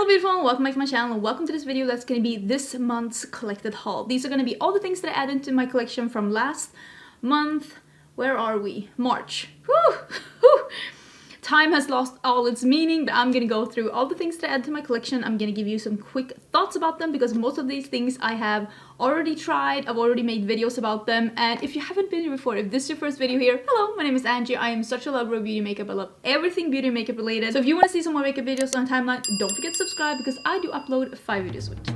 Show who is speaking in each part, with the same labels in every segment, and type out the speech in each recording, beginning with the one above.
Speaker 1: Hello beautiful, welcome back to my channel and welcome to this video that's going to be this month's collected haul. These are going to be all the things that I added to my collection from last month. Where are we? March. Whew! Whew! Time has lost all its meaning, but I'm gonna go through all the things that I add to my collection. I'm gonna give you some quick thoughts about them because most of these things I have already tried. I've already made videos about them, and if you haven't been here before, if this is your first video here, hello, my name is Angie. I am such a lover of beauty and makeup. I love everything beauty and makeup related. So if you want to see some more makeup videos on timeline, don't forget to subscribe because I do upload 5 videos a week.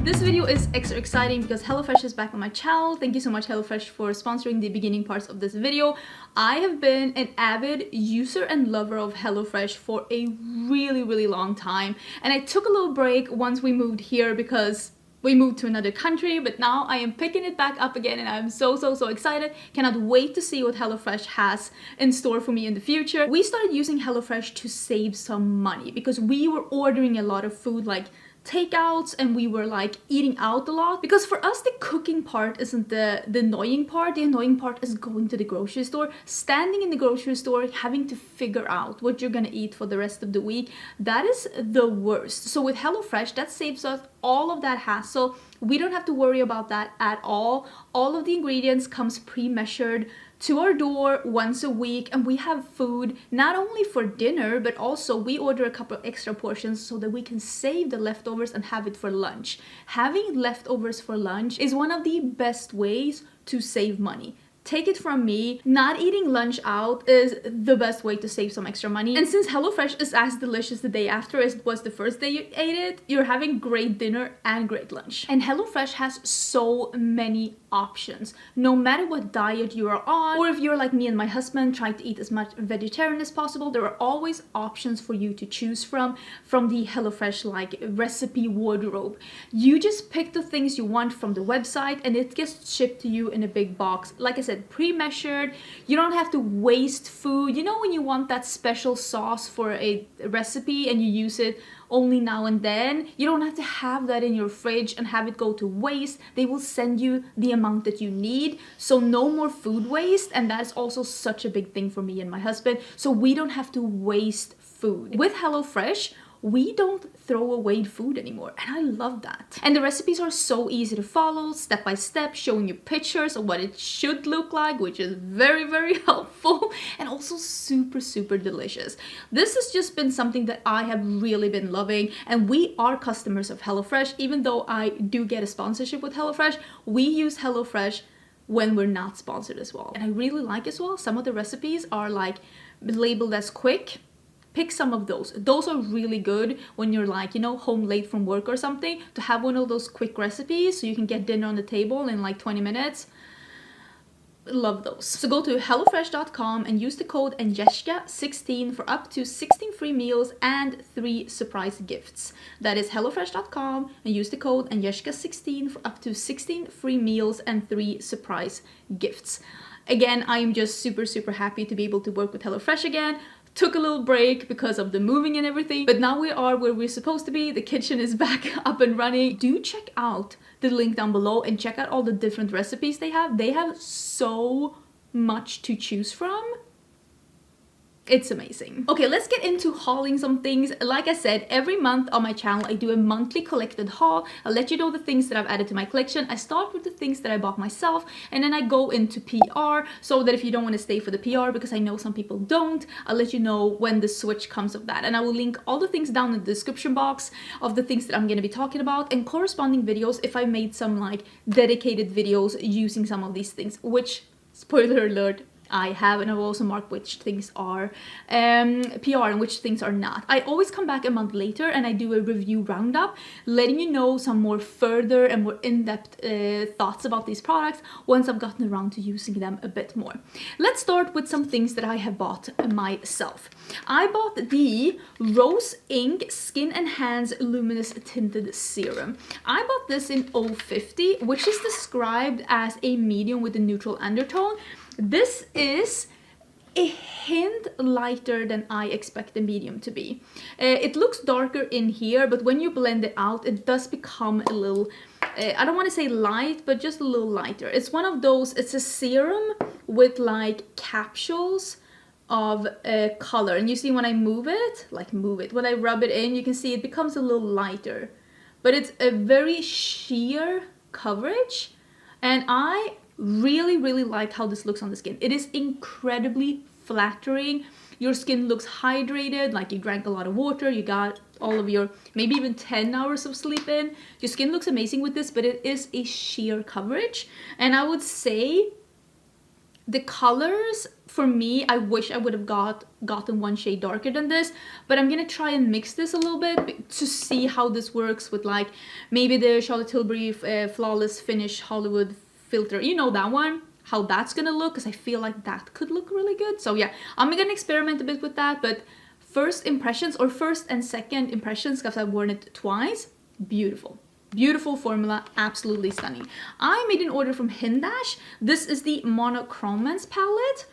Speaker 1: This video is extra exciting because HelloFresh is back on my channel. Thank you so much HelloFresh for sponsoring the beginning parts of this video. I have been an avid user and lover of HelloFresh for a really long time, and I took a little break once we moved here because we moved to another country, but now I am picking it back up again and I'm so excited. Cannot wait to see what HelloFresh has in store for me in the future. We started using HelloFresh to save some money because we were ordering a lot of food like takeouts and we were like eating out a lot, because for us the cooking part isn't the annoying part. The annoying part is going to the grocery store, standing in the grocery store, having to figure out what you're gonna eat for the rest of the week. That is the worst. So with HelloFresh, that saves us all of that hassle. We don't have to worry about that at all. All of the ingredients comes pre-measured to our door once a week, and we have food not only for dinner but also we order a couple of extra portions so that we can save the leftovers and have it for lunch. Having leftovers for lunch is one of the best ways to save money. Take it from me, not eating lunch out is the best way to save some extra money. And since HelloFresh is as delicious the day after as it was the first day you ate it, you're having great dinner and great lunch. And HelloFresh has so many options. No matter what diet you are on, or if you're like me and my husband trying to eat as much vegetarian as possible, there are always options for you to choose from the HelloFresh like recipe wardrobe. You just pick the things you want from the website and it gets shipped to you in a big box. Like I said, pre-measured. You don't have to waste food. You know when you want that special sauce for a recipe and you use it only now and then, you don't have to have that in your fridge and have it go to waste. They will send you the amount that you need, so no more food waste. And that's also such a big thing for me and my husband, so we don't have to waste food. With HelloFresh, we don't throw away food anymore, and I love that. And the recipes are so easy to follow, step by step, showing you pictures of what it should look like, which is very helpful, and also super delicious. This has just been something that I have really been loving, and we are customers of HelloFresh. Even though I do get a sponsorship with HelloFresh, we use HelloFresh when we're not sponsored as well. And I really like as well, some of the recipes are like labeled as quick. Pick some of those. Those are really good when you're like, you know, home late from work or something, to have one of those quick recipes so you can get dinner on the table in like 20 minutes. Love those. So go to hellofresh.com and use the code Angelica16 for up to 16 free meals and 3 surprise gifts. That is hellofresh.com and use the code Angelica16 for up to 16 free meals and 3 surprise gifts. Again, I am just super happy to be able to work with HelloFresh again. Took a little break because of the moving and everything, but now we are where we're supposed to be. The kitchen is back up and running. Do check out the link down below and check out all the different recipes they have. They have so much to choose from. It's amazing. Okay, let's get into hauling some things. Like I said, every month on my channel, I do a monthly collected haul. I'll let you know the things that I've added to my collection. I start with the things that I bought myself, and then I go into PR, so that if you don't want to stay for the PR, because I know some people don't, I'll let you know when the switch comes of that. And I will link all the things down in the description box of the things that I'm going to be talking about, and corresponding videos if I made some like dedicated videos using some of these things, which, spoiler alert, I have, and I've also marked which things are PR and which things are not. I always come back a month later and I do a review roundup, letting you know some more further and more in-depth thoughts about these products once I've gotten around to using them a bit more. Let's start with some things that I have bought myself. I bought the Rose Ink Skin and Hands Luminous Tinted Serum. I bought this in 050, which is described as a medium with a neutral undertone. This is a hint lighter than I expect the medium to be. It looks darker in here, but when you blend it out, it does become a little, I don't want to say light, but just a little lighter. It's one of those, it's a serum with like capsules of color. And you see when I move it, when I rub it in, you can see it becomes a little lighter. But it's a very sheer coverage. And I really, really like how this looks on the skin. It is incredibly flattering. Your skin looks hydrated, like you drank a lot of water, you got all of your, maybe even 10 hours of sleep in. Your skin looks amazing with this, but it is a sheer coverage. And I would say the colors, for me, I wish I would have gotten one shade darker than this, but I'm gonna try and mix this a little bit to see how this works with like maybe the Charlotte Tilbury Flawless Finish Hollywood filter, you know, that one, how that's gonna look, because I feel like that could look really good. So yeah, I'm gonna experiment a bit with that, but first impressions, or first and second impressions, because I've worn it twice, beautiful. Beautiful formula, absolutely stunning. I made an order from Hindash. This is the Monochromance palette.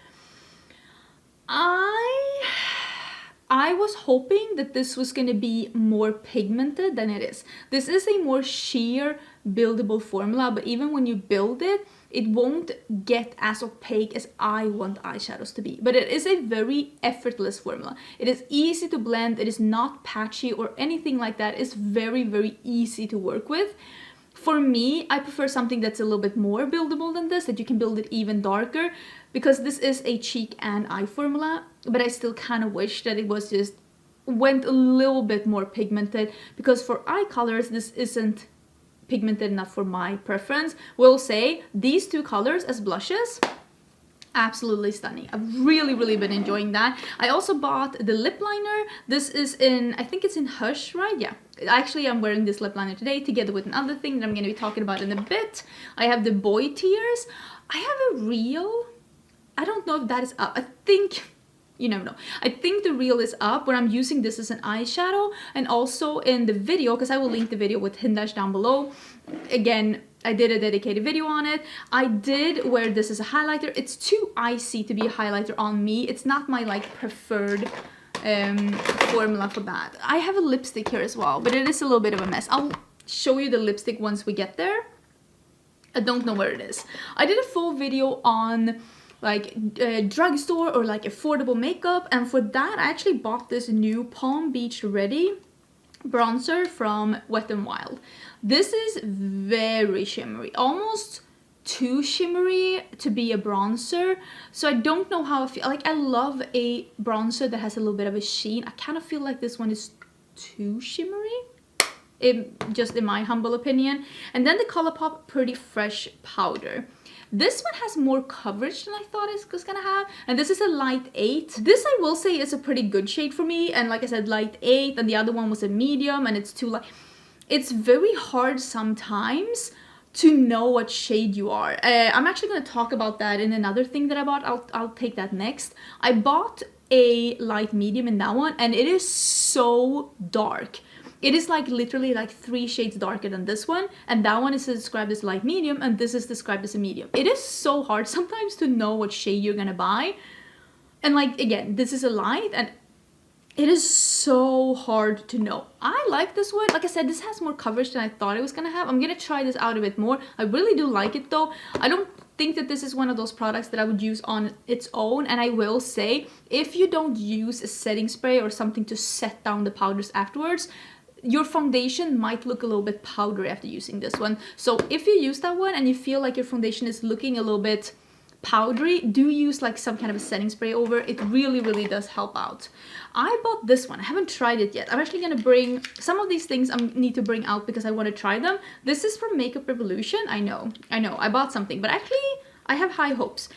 Speaker 1: I was hoping that this was going to be more pigmented than it is. This is a more sheer buildable formula, but even when you build it, it won't get as opaque as I want eyeshadows to be. But it is a very effortless formula. It is easy to blend. It is not patchy or anything like that. It's very, very easy to work with. For me, I prefer something that's a little bit more buildable than this, that you can build it even darker, because this is a cheek and eye formula, but I still kind of wish that it was just went a little bit more pigmented, because for eye colors, this isn't pigmented enough for my preference. Will say these two colors as blushes, absolutely stunning. I've really, really been enjoying that. I also bought the lip liner. This is in, I think it's in Hush, right? Yeah. Actually, I'm wearing this lip liner today together with another thing that I'm going to be talking about in a bit. I have the Boy Tears. I have a reel. I don't know if that is up. I think, you never know. I think the reel is up when I'm using this as an eyeshadow, and also in the video, because I will link the video with Hindash down below. Again, I did a dedicated video on it. I did wear this as a highlighter. It's too icy to be a highlighter on me. It's not my like preferred formula for that. I have a lipstick here as well, but it is a little bit of a mess. I'll show you the lipstick once we get there. I don't know where it is. I did a full video on like drugstore or like affordable makeup, and for that I actually bought this new Palm Beach Ready bronzer from Wet n Wild. This is very shimmery, almost too shimmery to be a bronzer, so I don't know how I feel. Like, I love a bronzer that has a little bit of a sheen. I kind of feel like this one is too shimmery, just in my humble opinion. And then the Colourpop Pretty Fresh powder. This one has more coverage than I thought it was gonna have, and this is a light 8. This, I will say, is a pretty good shade for me, and like I said, light 8, and the other one was a medium, and it's too light. It's very hard sometimes to know what shade you are. I'm actually gonna talk about that in another thing that I bought. I'll take that next. I bought a light medium in that one, and it is so dark. It is like literally like 3 shades darker than this one, and that one is described as light medium, and this is described as a medium. It is so hard sometimes to know what shade you're gonna buy. And like, again, this is a light, and it is so hard to know. I like this one. Like I said, this has more coverage than I thought it was gonna have. I'm gonna try this out a bit more. I really do like it though. I don't think that this is one of those products that I would use on its own, and I will say, if you don't use a setting spray or something to set down the powders afterwards, your foundation might look a little bit powdery after using this one. So if you use that one and you feel like your foundation is looking a little bit powdery, do use like some kind of a setting spray over. It really, really does help out. I bought this one. I haven't tried it yet. I'm actually gonna bring some of these things I need to bring out because I want to try them. This is from Makeup Revolution. I know, I bought something, but actually I have high hopes,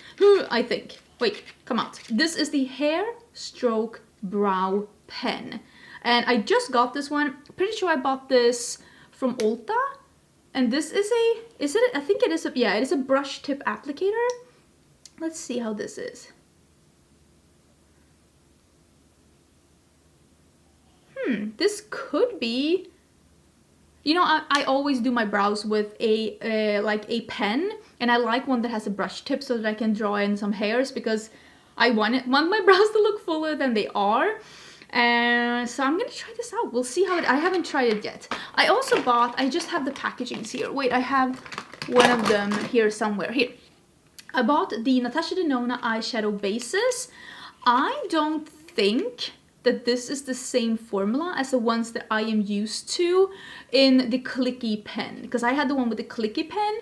Speaker 1: I think. Wait, come out. This is the Hair Stroke Brow Pen. And I just got this one. Pretty sure I bought this from Ulta. And this is I think it is yeah, it is a brush tip applicator. Let's see how this is. This could be, you know, I always do my brows with like a pen, and I like one that has a brush tip so that I can draw in some hairs, because I want my brows to look fuller than they are. So I'm gonna try this out. We'll see how I haven't tried it yet. I also bought, I just have the packagings here. Wait, I have one of them here somewhere. Here. I bought the Natasha Denona eyeshadow bases. I don't think that this is the same formula as the ones that I am used to in the clicky pen, because I had the one with the clicky pen.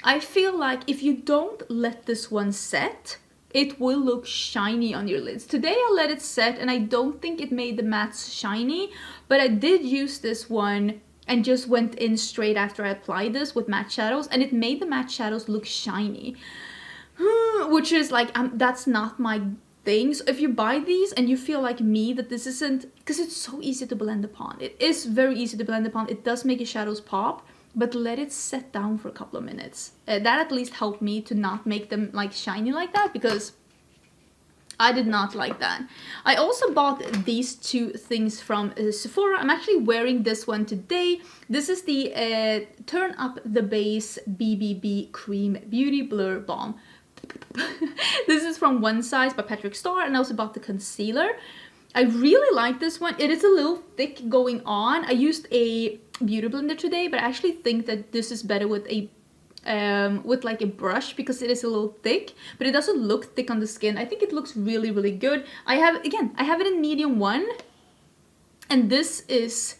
Speaker 1: I feel like if you don't let this one set, it will look shiny on your lids. Today I let it set and I don't think it made the mattes shiny, but I did use this one and just went in straight after I applied this with matte shadows, and it made the matte shadows look shiny. Which is like, that's not my thing. So if you buy these and you feel like me that this isn't, because it's so easy to blend upon. It is very easy to blend upon. It does make your shadows pop, but let it set down for a couple of minutes. That at least helped me to not make them like shiny like that, because I did not like that. I also bought these two things from Sephora. I'm actually wearing this one today. This is the Turn Up the Base BBB Cream Beauty Blur Balm. This is from One Size by Patrick Starr, and I also bought the concealer. I really like this one. It is a little thick going on. I used a beauty blender today, but I actually think that this is better with a like a brush, because it is a little thick, but it doesn't look thick on the skin. I think it looks really, really good. I have it in medium 1, and this is,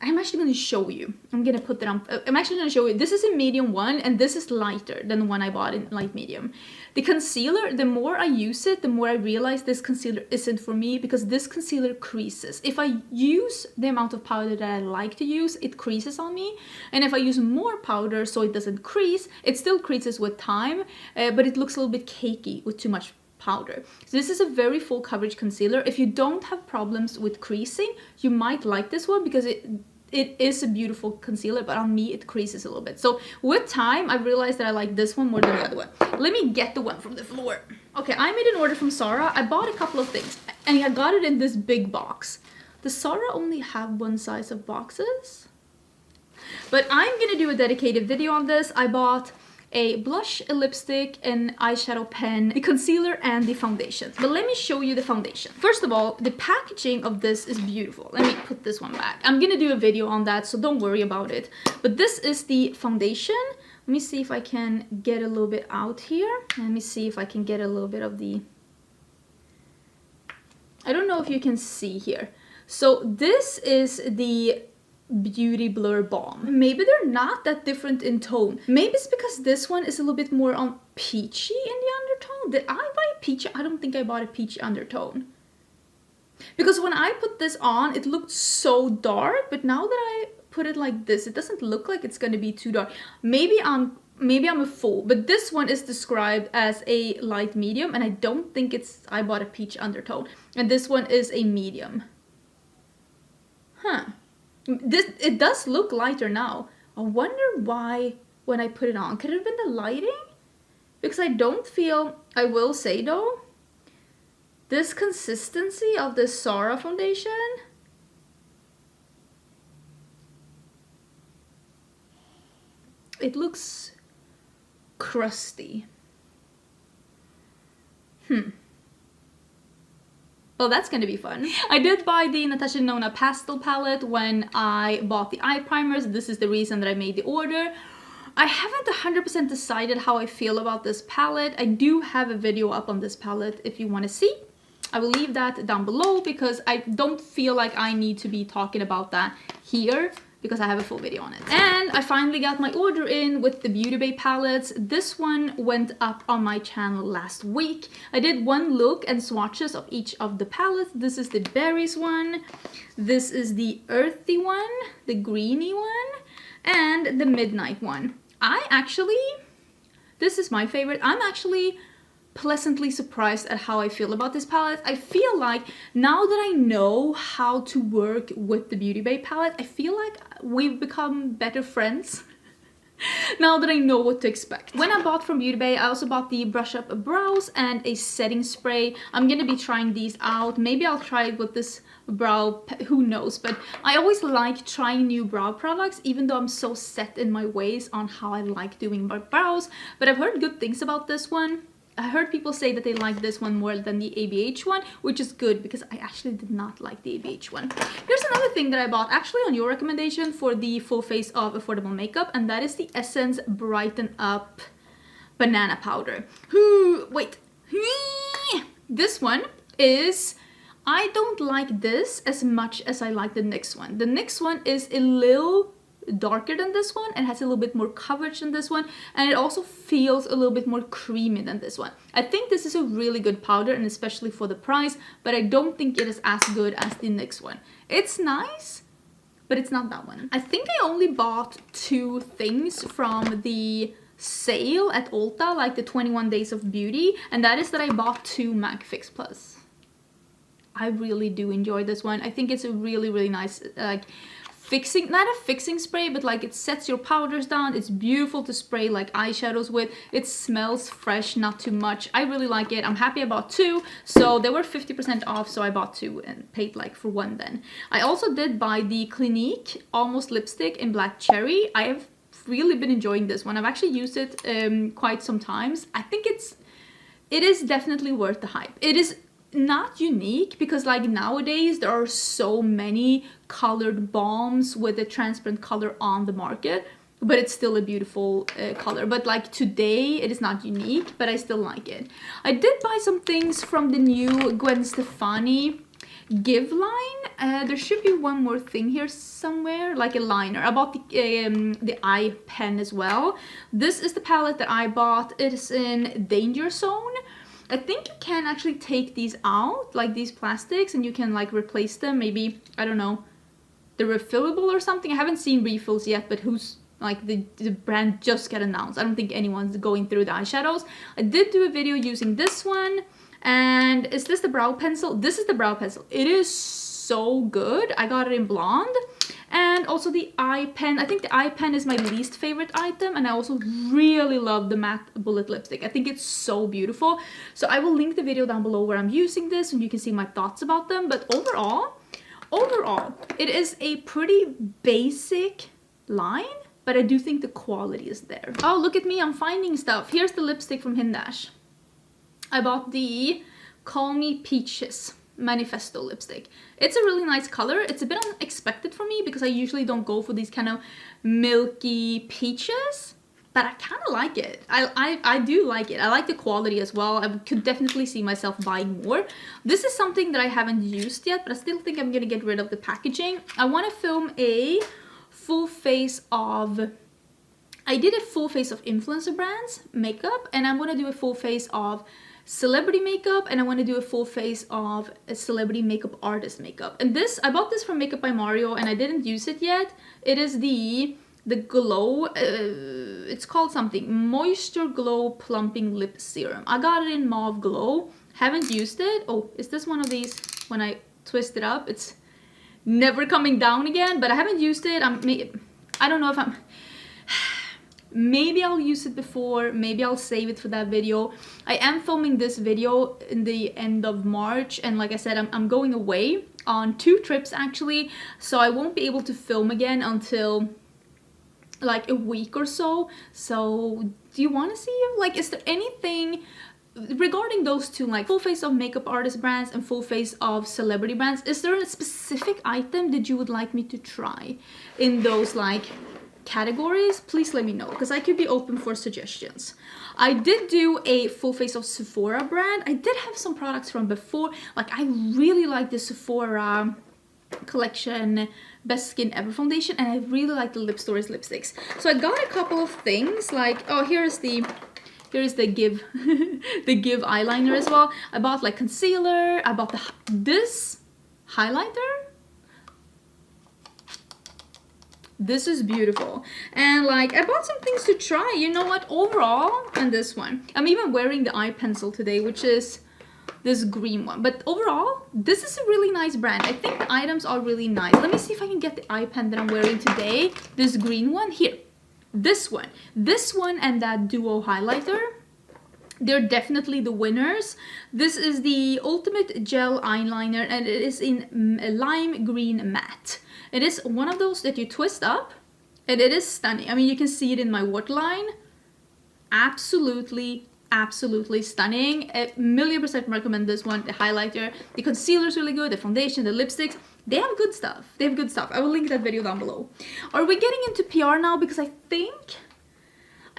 Speaker 1: I'm actually going to show you. I'm going to put that on. I'm actually going to show you. This is in medium 1, and this is lighter than the one I bought in light medium. The concealer, the more I use it, the more I realize this concealer isn't for me, because this concealer creases. If I use the amount of powder that I like to use, it creases on me. And if I use more powder so it doesn't crease, it still creases with time, but it looks a little bit cakey with too much powder. So this is a very full coverage concealer. If you don't have problems with creasing, you might like this one, because it is a beautiful concealer, but on me it creases a little bit. So with time, I realized that I like this one more than the other one. Let me get the one from the floor. Okay, I made an order from Zara. I bought a couple of things, and I got it in this big box. Does Zara only have one size of boxes? But I'm gonna do a dedicated video on this. I bought a blush, a lipstick, an eyeshadow pen, the concealer, and the foundation. But let me show you the foundation. First of all, the packaging of this is beautiful. Let me put this one back. I'm gonna do a video on that, so don't worry about it. But this is the foundation. Let me see if I can get a little bit out here. Let me see if I can get a little bit of the... I don't know if you can see here. So this is the Beauty Blur Balm. Maybe they're not that different in tone. Maybe it's because this one is a little bit more on peachy in the undertone. Did I buy a peachy? I don't think I bought a peachy undertone. Because when I put this on, it looked so dark, but now that I put it like this, it doesn't look like it's gonna be too dark. Maybe I'm a fool, but this one is described as a light medium, and I don't think I bought a peach undertone. And this one is a medium. Huh. It does look lighter now. I wonder why when I put it on. Could it have been the lighting? Because I don't feel... I will say though, this consistency of the Zara foundation, it looks crusty. Well, that's gonna be fun. I did buy the Natasha Denona pastel palette when I bought the eye primers. This is the reason that I made the order. I haven't 100% decided how I feel about this palette. I do have a video up on this palette if you want to see. I will leave that down below, because I don't feel like I need to be talking about that here, because I have a full video on it. And I finally got my order in with the Beauty Bay palettes. This one went up on my channel last week. I did one look and swatches of each of the palettes. This is the berries one, this is the earthy one, the greeny one, and the midnight one. This is my favorite. I'm actually pleasantly surprised at how I feel about this palette. I feel like now that I know how to work with the Beauty Bay palette, I feel like we've become better friends now that I know what to expect. When I bought from Beauty Bay, I also bought the Brush Up Brows and a setting spray. I'm gonna be trying these out. Maybe I'll try it with this brow, who knows, but I always like trying new brow products, even though I'm so set in my ways on how I like doing my brows. But I've heard good things about this one. I heard people say that they like this one more than the ABH one, which is good, because I actually did not like the ABH one. Here's another thing that I bought, actually on your recommendation, for the full face of affordable makeup, and that is the Essence Brighten Up Banana Powder. Wait. This one is, I don't like this as much as I like the NYX one. The NYX one is a little darker than this one and has a little bit more coverage than this one, and it also feels a little bit more creamy than this one. I think this is a really good powder, and especially for the price, but I don't think it is as good as the NYX one. It's nice, but it's not that one. I think I only bought 2 things from the sale at Ulta, like the 21 Days of Beauty, and that is that I bought 2 MAC Fix Plus. I really do enjoy this one. I think it's a really nice, like, fixing, not a fixing spray, but like it sets your powders down. It's beautiful to spray like eyeshadows with. It smells fresh, not too much. I really like it. I'm happy I bought 2, so they were 50% off, so I bought 2 and paid like for 1 then. I also did buy the Clinique Almost Lipstick in Black Cherry. I have really been enjoying this one. I've actually used it quite some times. I think it is definitely worth the hype. It is not unique because like nowadays there are so many colored balms with a transparent color on the market, but it's still a beautiful color. But like today it is not unique, but I still like it. I did buy some things from the new Gwen Stefani Give line. There should be one more thing here somewhere, like a liner. I bought the eye pen as well. This is the palette that I bought. It is in Danger Zone. I think you can actually take these out, like these plastics, and you can like replace them. Maybe, I don't know, they're refillable or something. I haven't seen refills yet, but who's like the brand just got announced. I don't think anyone's going through the eyeshadows. I did do a video using this one. And is this the brow pencil? This is the brow pencil. It is so good. I got it in blonde. And also the eye pen. I think the eye pen is my least favorite item, and I also really love the matte bullet lipstick. I think it's so beautiful. So I will link the video down below where I'm using this and you can see my thoughts about them. But overall, it is a pretty basic line, but I do think the quality is there. Oh, look at me, I'm finding stuff. Here's the lipstick from Hindash. I bought the Call Me Peaches Manifesto lipstick. It's a really nice color. It's a bit unexpected for me because I usually don't go for these kind of milky peaches, but I kind of like it. I do like it. I like the quality as well. I could definitely see myself buying more. This is something that I haven't used yet, but I still think I'm gonna get rid of the packaging. I want to film a full face of... I did a full face of influencer brands makeup, and I'm gonna do a full face of celebrity makeup, and I want to do a full face of a celebrity makeup artist makeup. And this, I bought this from Makeup by Mario and I didn't use it yet. It is the glow, it's called something, Moisture Glow Plumping Lip Serum. I got it in Mauve Glow, haven't used it. Oh, is this one of these, when I twist it up, it's never coming down again, but I haven't used it. I don't know if I'm... Maybe I'll use it before, maybe I'll save it for that video. I am filming this video in the end of March, and like I said, I'm going away on 2 trips actually, so I won't be able to film again until like a week or so. So do you want to see, like, is there anything regarding those 2, like full face of makeup artist brands and full face of celebrity brands? Is there a specific item that you would like me to try in those like categories? Please let me know, because I could be open for suggestions. I did do a full face of Sephora brand. I did have some products from before. Like, I really like the Sephora collection Best Skin Ever foundation, and I really like the Lip Stories lipsticks. So I got a couple of things, like, oh, here's the Give the Give eyeliner as well. I bought like concealer. I bought this highlighter. This is beautiful. And like, I bought some things to try, you know what, overall. And this one, I'm even wearing the eye pencil today, which is this green one. But overall, this is a really nice brand. I think the items are really nice. Let me see if I can get the eye pen that I'm wearing today. This green one here. This one and that duo highlighter. They're definitely the winners. This is the Ultimate Gel Eyeliner, and it is in lime green matte. It is one of those that you twist up, and it is stunning. I mean, you can see it in my waterline. Absolutely, absolutely stunning. 1,000,000% recommend this one. The highlighter, the concealer is really good, the foundation, the lipsticks. They have good stuff. They have good stuff. I will link that video down below. Are we getting into PR now? Because I think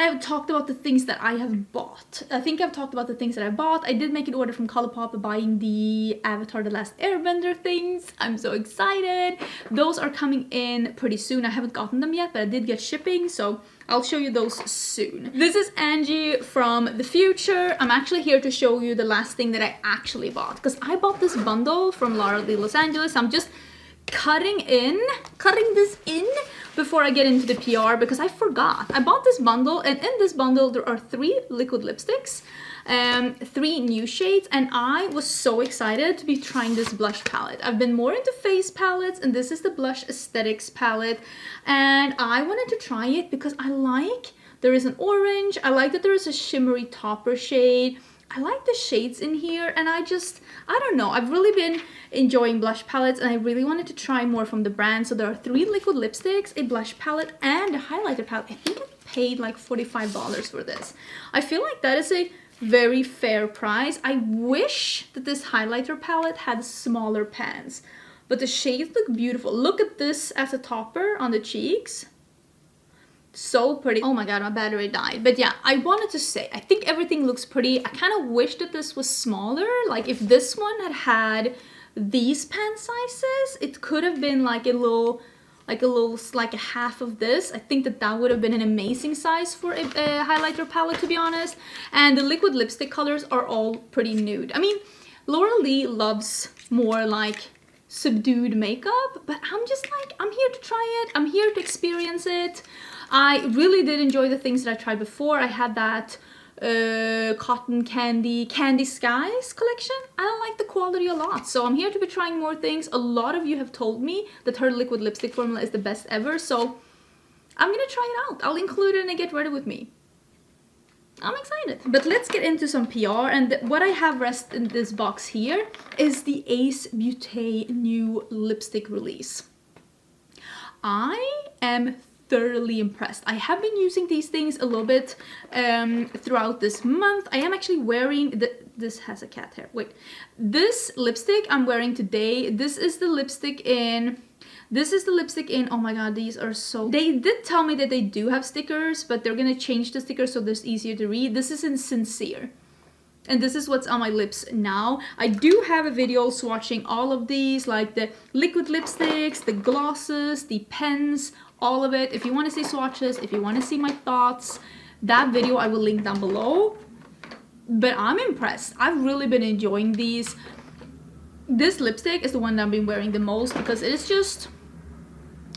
Speaker 1: I have talked about the things that I have bought. I think I've talked about the things that I bought. I did make an order from Colourpop buying the Avatar The Last Airbender things. I'm so excited. Those are coming in pretty soon. I haven't gotten them yet, but I did get shipping, so I'll show you those soon. This is Angie from the future. I'm actually here to show you the last thing that I actually bought, because I bought this bundle from Lara de Los Angeles. I'm just cutting this in before I get into the PR because I forgot. I bought this bundle, and in this bundle there are 3 liquid lipsticks, 3 new shades, and I was so excited to be trying this blush palette. I've been more into face palettes, and this is the Blush Aesthetics palette, and I wanted to try it because I like there is an orange, I like that there is a shimmery topper shade, I like the shades in here, and I don't know, I've really been enjoying blush palettes, and I really wanted to try more from the brand. So there are 3 liquid lipsticks, a blush palette, and a highlighter palette. I think I paid like $45 for this. I feel like that is a very fair price. I wish that this highlighter palette had smaller pans, but the shades look beautiful. Look at this as a topper on the cheeks. So pretty. Oh my god, my battery died. But yeah, I wanted to say, I think everything looks pretty. I kind of wish that this was smaller. Like if this one had these pan sizes, it could have been like a half of this. I think that would have been an amazing size for a highlighter palette, to be honest. And the liquid lipstick colors are all pretty nude. I mean, Laura Lee loves more like subdued makeup, but I'm just like, I'm here to try it. I'm here to experience it. I really did enjoy the things that I tried before. I had that cotton candy skies collection. I don't like the quality a lot, so I'm here to be trying more things. A lot of you have told me that her liquid lipstick formula is the best ever, so I'm gonna try it out. I'll include it in a get ready with me. I'm excited. But let's get into some PR, and what I have rest in this box here is the Ace Beauté new lipstick release. I am thoroughly impressed. I have been using these things a little bit throughout this month. I am actually wearing this has a cat hair. Wait. This lipstick I'm wearing today, this is the lipstick in, oh my god, these are so, they did tell me that they do have stickers, but they're gonna change the stickers so this easier to read. This is in Sincere. And this is what's on my lips now. I do have a video swatching all of these, like the liquid lipsticks, the glosses, the pens, all of it. If you want to see swatches, if you want to see my thoughts, that video I will link down below. But I'm impressed. I've really been enjoying these. This lipstick is the one that I've been wearing the most because it is just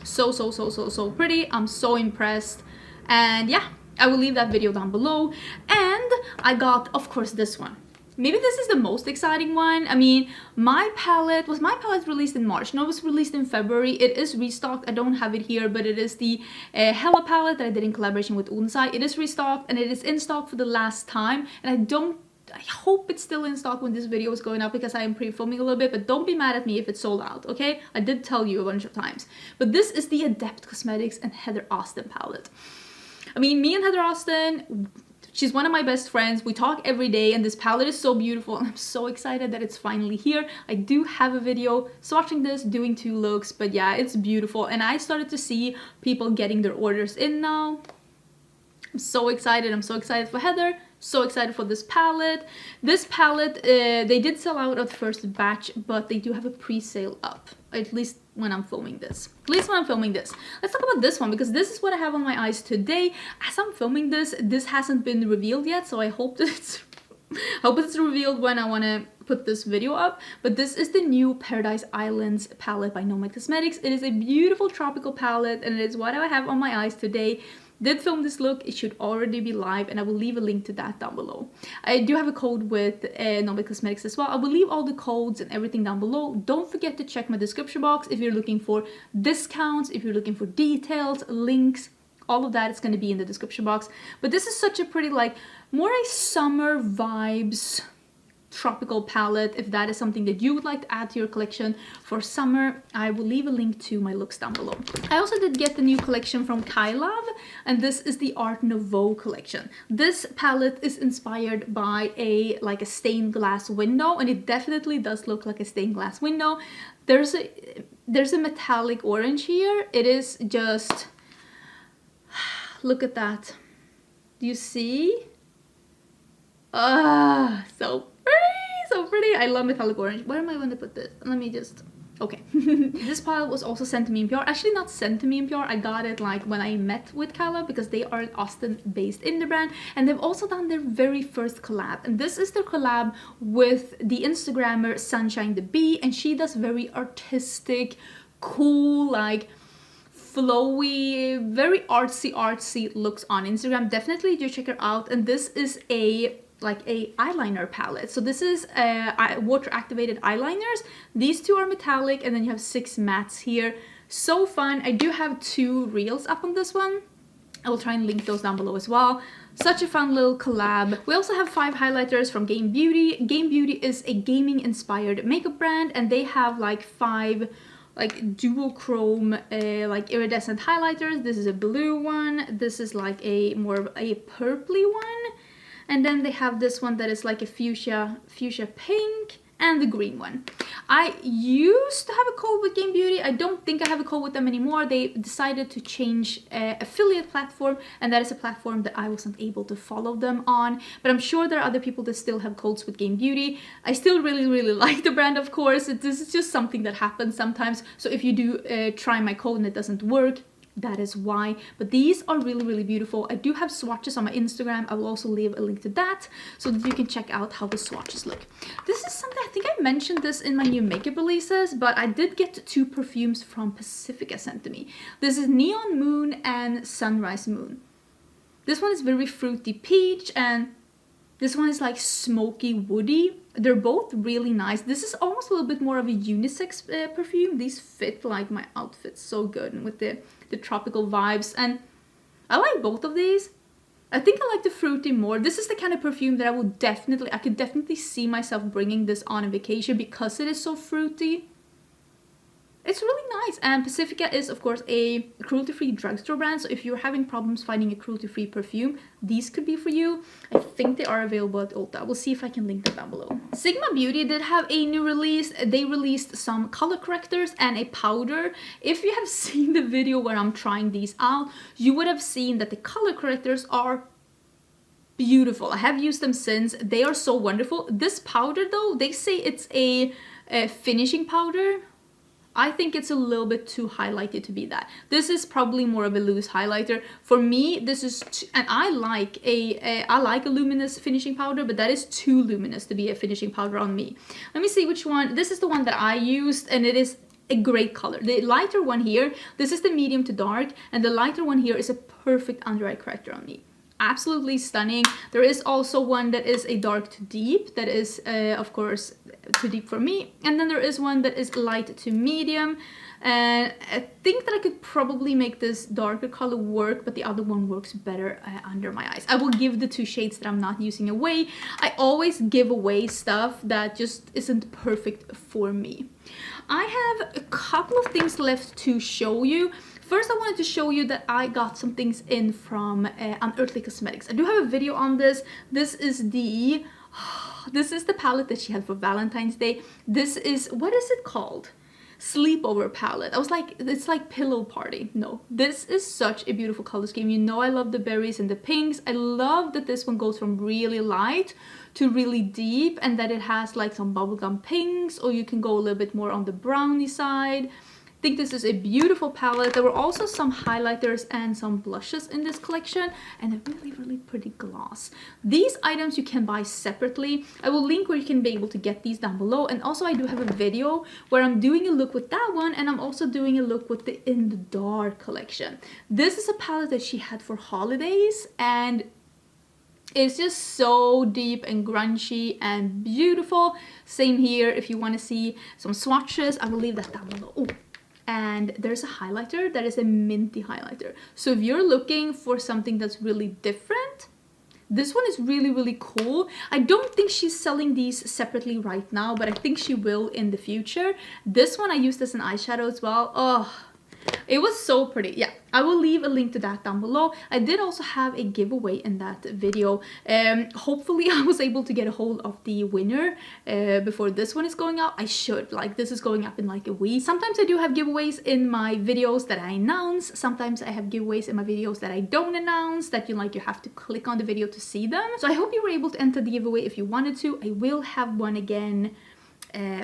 Speaker 1: so pretty. I'm so impressed. And yeah, I will leave that video down below. And I got, of course, this one. Maybe this is the most exciting one. I mean, my palette released in March? No, it was released in February. It is restocked. I don't have it here, but it is the Hella palette that I did in collaboration with Oden. It is restocked, and it is in stock for the last time. And I hope it's still in stock when this video is going up because I am pre-filming a little bit, but don't be mad at me if it's sold out, okay? I did tell you a bunch of times. But this is the Adept Cosmetics and Heather Austin palette. I mean, me and Heather Austin, she's one of my best friends. We talk every day, and this palette is so beautiful, and I'm so excited that it's finally here. I do have a video swatching this, doing 2 looks, but yeah, it's beautiful. And I started to see people getting their orders in now. I'm so excited. I'm so excited for Heather. So excited for this palette. This palette, they did sell out of the first batch, but they do have a pre-sale up. At least when I'm filming this. Let's talk about this one, because this is what I have on my eyes today. As I'm filming this, this hasn't been revealed yet, so I hope that it's revealed when I want to put this video up. But this is the new Paradise Islands palette by Nomad Cosmetics. It is a beautiful tropical palette, and it is what I have on my eyes today. Did film this look, it should already be live, and I will leave a link to that down below. I do have a code with Nomad Cosmetics as well. I will leave all the codes and everything down below. Don't forget to check my description box if you're looking for discounts, if you're looking for details, links, all of that is going to be in the description box. But this is such a pretty, like, more a summer vibes tropical palette. If that is something that you would like to add to your collection for summer, I will leave a link to my looks down below. I also did get the new collection from Kailav, and this is the Art Nouveau collection. This palette is inspired by a stained glass window, and it definitely does look like a stained glass window. There's a metallic orange here. It is just, look at that. Do you see? Ah, so pretty, so pretty. I love metallic orange. Where am I going to put this? Let me just... Okay. This palette was also sent to me in PR. Actually, not sent to me in PR. I got it like when I met with Kailav, because they are an Austin-based indie brand, and they've also done their very first collab. And this is their collab with the Instagrammer Sunshine the Bee, and she does very artistic, cool, like flowy, very artsy looks on Instagram. Definitely do check her out. And this is a eyeliner palette. So this is water activated eyeliners. These two are metallic, and then you have 6 mattes here. So fun. I do have 2 reels up on this one. I will try and link those down below as well. Such a fun little collab. We also have 5 highlighters from Game Beauty. Game Beauty is a gaming inspired makeup brand, and they have like 5 like dual chrome like iridescent highlighters. This is a blue one. This is like a more of a purpley one. And then they have this one that is like a fuchsia pink, and the green one. I used to have a code with Game Beauty. I don't think I have a code with them anymore. They decided to change affiliate platform, and that is a platform that I wasn't able to follow them on. But I'm sure there are other people that still have codes with Game Beauty. I still really like the brand, of course. This is just something that happens sometimes. So if you do try my code and it doesn't work, that is why. But these are really beautiful. I do have swatches on my Instagram. I will also leave a link to that so that you can check out how the swatches look. This is something, I think I mentioned this in my new makeup releases, but I did get 2 perfumes from Pacifica sent to me. This is Neon Moon and Sunrise Moon. This one is very fruity peach, and this one is like smoky woody. They're both really nice. This is almost a little bit more of a unisex perfume. These fit like my outfit so good, and with the tropical vibes, and I like both of these. I think I like the fruity more. This is the kind of perfume that I could definitely see myself bringing this on a vacation because it is so fruity. It's really nice. And Pacifica is, of course, a cruelty-free drugstore brand. So if you're having problems finding a cruelty-free perfume, these could be for you. I think they are available at Ulta. We'll see if I can link them down below. Sigma Beauty did have a new release. They released some color correctors and a powder. If you have seen the video where I'm trying these out, you would have seen that the color correctors are beautiful. I have used them since. They are so wonderful. This powder, though, they say it's a finishing powder. I think it's a little bit too highlighted to be that. This is probably more of a loose highlighter. For me, this is, and I like a luminous finishing powder, but that is too luminous to be a finishing powder on me. Let me see which one. This is the one that I used, and it is a great color. The lighter one here, this is the medium to dark, and the lighter one here is a perfect under eye corrector on me. Absolutely stunning. There is also one that is a dark to deep, that is of course too deep for me, and then there is one that is light to medium, and I think that I could probably make this darker color work, but the other one works better under my eyes. I will give the 2 shades that I'm not using away. I always give away stuff that just isn't perfect for me. I have a couple of things left to show you. First, I wanted to show you that I got some things in from Unearthly Cosmetics. I do have a video on this. This is the palette that she had for Valentine's Day. This is, what is it called? Sleepover palette. I was like, it's like pillow party. No, this is such a beautiful color scheme. You know I love the berries and the pinks. I love that this one goes from really light to really deep, and that it has like some bubblegum pinks, or you can go a little bit more on the brownie side. I think this is a beautiful palette. There were also some highlighters and some blushes in this collection, and a really pretty gloss. These items you can buy separately. I will link where you can be able to get these down below, and also I do have a video where I'm doing a look with that one, and I'm also doing a look with the In the Dark collection. This is a palette that she had for holidays, and it's just so deep and grungy and beautiful. Same here. If you want to see some swatches, I will leave that down below. Ooh. And there's a highlighter that is a minty highlighter. So if you're looking for something that's really different, this one is really cool. I don't think she's selling these separately right now, but I think she will in the future. This one I used as an eyeshadow as well. Oh, It was so pretty. Yeah, I will leave a link to that down below. I did also have a giveaway in that video. Hopefully I was able to get a hold of the winner before this one is going out. I should, like, this is going up in like a week. Sometimes I do have giveaways in my videos that I announce. Sometimes I have giveaways in my videos that I don't announce, that you have to click on the video to see them. So I hope you were able to enter the giveaway if you wanted to. I will have one again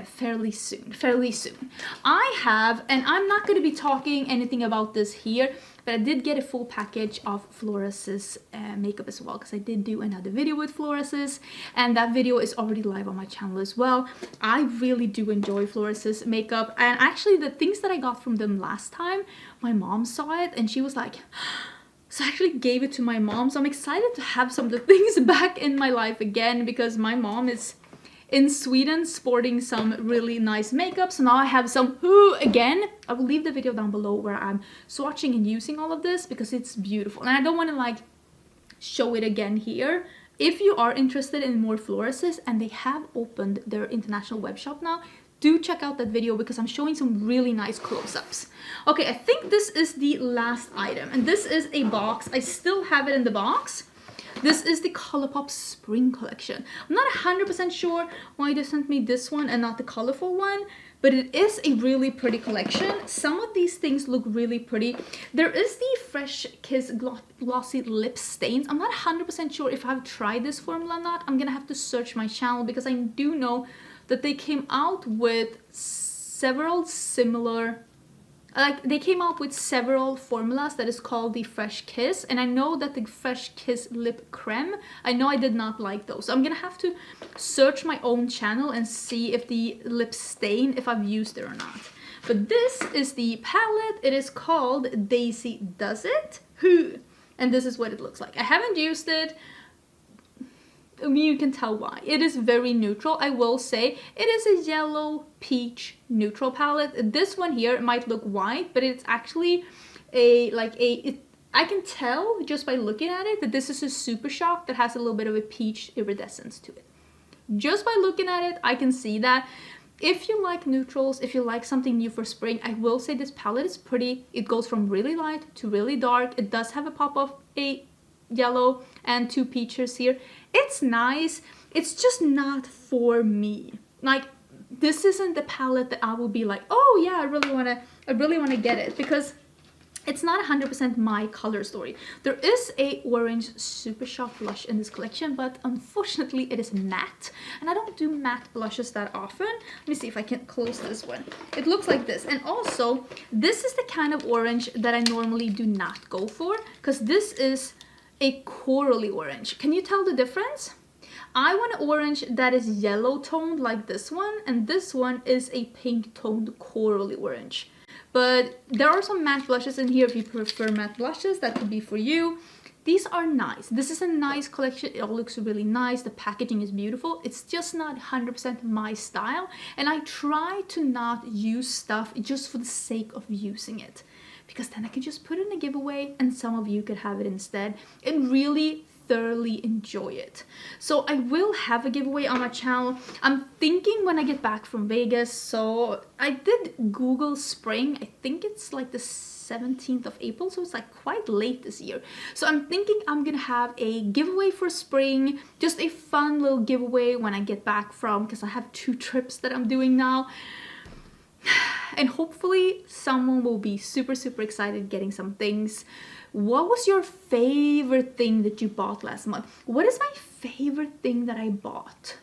Speaker 1: fairly soon. I have, and I'm not going to be talking anything about this here, but I did get a full package of Florasis makeup as well, because I did do another video with Florasis, and that video is already live on my channel as well. I really do enjoy Florasis makeup, and actually the things that I got from them last time, my mom saw it and she was like, so I actually gave it to my mom. So I'm excited to have some of the things back in my life again, because my mom is in Sweden sporting some really nice makeup. So now I have some again. I will leave the video down below where I'm swatching and using all of this, because it's beautiful. And I don't want to like show it again here. If you are interested in more Florasis, and they have opened their international web shop now, do check out that video, because I'm showing some really nice close-ups. Okay, I think this is the last item, and this is a box. I still have it in the box. This is the Colourpop Spring Collection. I'm not 100% sure why they sent me this one and not the colorful one, but it is a really pretty collection. Some of these things look really pretty. There is the Fresh Kiss Glossy Lip Stains. I'm not 100% sure if I've tried this formula or not. I'm gonna have to search my channel, because I do know that they came out with several similar, they came out with several formulas that is called the Fresh Kiss, and I know that the Fresh Kiss Lip Creme, I know I did not like those. So I'm gonna have to search my own channel and see if the lip stain, if I've used it or not. But this is the palette. It is called Daisy Does It. And this is what it looks like. I haven't used it. I mean, you can tell why. It is very neutral. I will say it is a yellow peach neutral palette. This one here might look white, but it's actually I can tell just by looking at it that this is a Super Shock that has a little bit of a peach iridescence to it. Just by looking at it, I can see that. If you like neutrals, if you like something new for spring, I will say this palette is pretty. It goes from really light to really dark. It does have a pop of a yellow and 2 peaches here. It's nice. It's just not for me. Like, this isn't the palette that I will be like, oh yeah, I really wanna get it, because it's not 100% my color story. There is a orange Super Shock blush in this collection, but unfortunately it is matte, and I don't do matte blushes that often. Let me see if I can close this one. It looks like this, and also this is the kind of orange that I normally do not go for, because this is a corally orange. Can you tell the difference? I want an orange that is yellow toned like this one, and this one is a pink toned corally orange. But there are some matte blushes in here. If you prefer matte blushes, that could be for you. These are nice. This is a nice collection. It all looks really nice. The packaging is beautiful. It's just not 100% my style, and I try to not use stuff just for the sake of using it, because then I can just put it in a giveaway and some of you could have it instead and really thoroughly enjoy it. So I will have a giveaway on my channel. I'm thinking when I get back from Vegas. So I did Google spring. I think it's like the 17th of April, so it's like quite late this year. So I'm thinking I'm gonna have a giveaway for spring, just a fun little giveaway when I get back from, because I have 2 trips that I'm doing now. And hopefully someone will be super excited getting some things. What was your favorite thing that you bought last month? What is my favorite thing that I bought?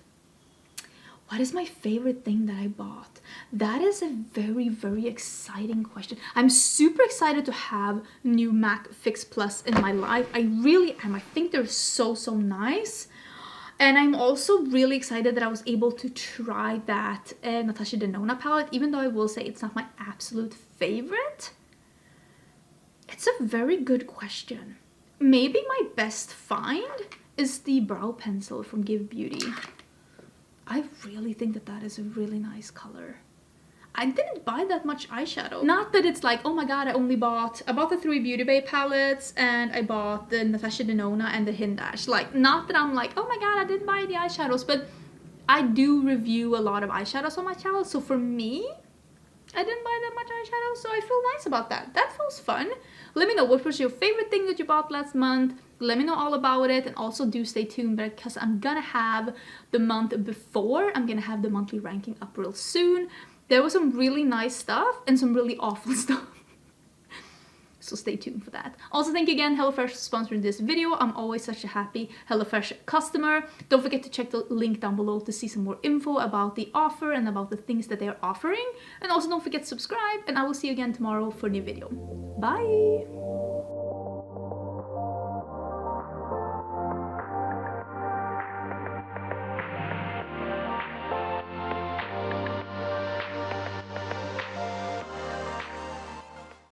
Speaker 1: What is my favorite thing that I bought? That is a very exciting question. I'm super excited to have new MAC Fix Plus in my life. I really am. I think they're so nice. And I'm also really excited that I was able to try that Natasha Denona palette, even though I will say it's not my absolute favorite. It's a very good question. Maybe my best find is the brow pencil from Give Beauty. I really think that that is a really nice color. I didn't buy that much eyeshadow. Not that it's like, oh my god, I bought the 3 Beauty Bay palettes, and I bought the Natasha Denona and the Hindash. Like, not that I'm like, oh my god, I didn't buy the eyeshadows, but I do review a lot of eyeshadows on my channel, so for me, I didn't buy that much eyeshadow, so I feel nice about that. That feels fun. Let me know what was your favorite thing that you bought last month. Let me know all about it, and also do stay tuned because I'm gonna have the month before. I'm gonna have the monthly ranking up real soon. There was some really nice stuff and some really awful stuff. So stay tuned for that. Also, thank you again, HelloFresh, for sponsoring this video. I'm always such a happy HelloFresh customer. Don't forget to check the link down below to see some more info about the offer and about the things that they're offering. And also don't forget to subscribe, and I will see you again tomorrow for a new video. Bye!